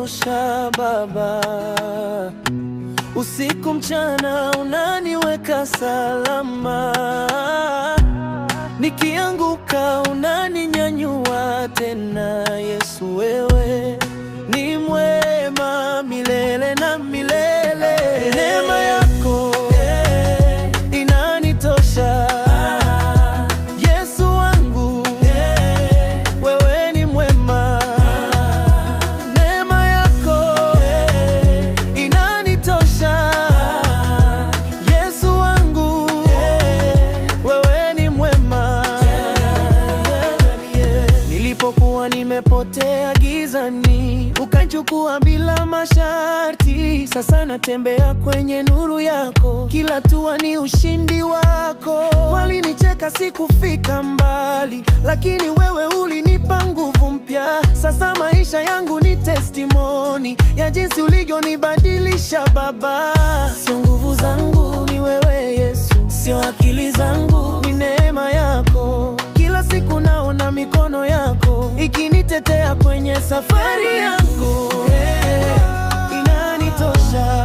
inanitosha Baba. Usiku mchana unaniweka salama, nikianguka unaninyanyua tena. Yesu, wewe ni mwema milele na milele. Neema yako inanitosha. Yesu wangu, wewe ni mwema. Neema yako inanitosha. Yesu wangu, wewe ni mwema. Nilipokuwa nimepotea gizani, ukachukua bila masharti. Sasa natembea kwenye nuru yako, kila hatua ni ushindi wako. Walinicheka sikufika mbali, lakini wewe ulinipa nguvu mpya. Sasa maisha yangu ni testimoni ya jinsi ulivyonibadilisha Baba. Sio nguvu zangu, ni wewe Yesu. Sio akili zangu, ni neema yako. Kila siku naona mikono yako ikinitetea kwenye safari yangu. Inanitosha.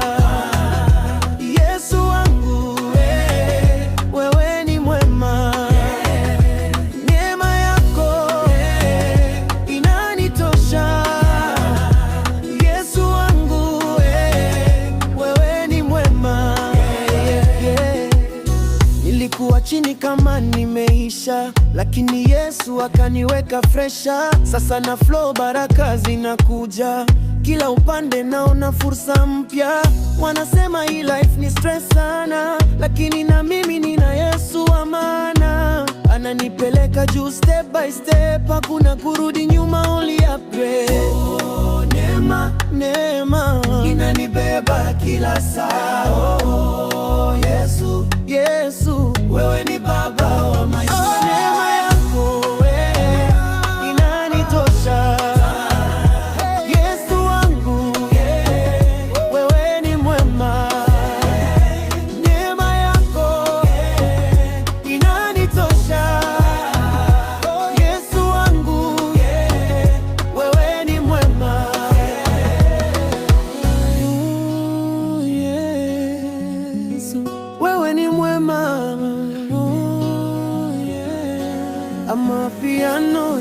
Yesu wangu, wewe ni mwema. Neema yako inanitosha. Yesu wangu, wewe ni mwema. Nilikuwa chini kama nimeisha, lakini Yesu akaniweka fresha. Sasa na flow, baraka zinakuja kila upande, naona fursa mpya. Wanasema hii life ni stress sana, lakini na mimi nina Yesu wa maana. Ananipeleka juu step by step, hakuna kurudi nyuma, only upgrade. Oh, neema inanibeba kila saa. Oh, Yesu, wewe ni Baba wa maisha. Oh, neema yako inanitosha. Yesu wangu, wewe ni mwema. Neema yako inanitosha. Yesu wangu, wewe ni mwema. Yesu, wewe ni mwema. Amapiano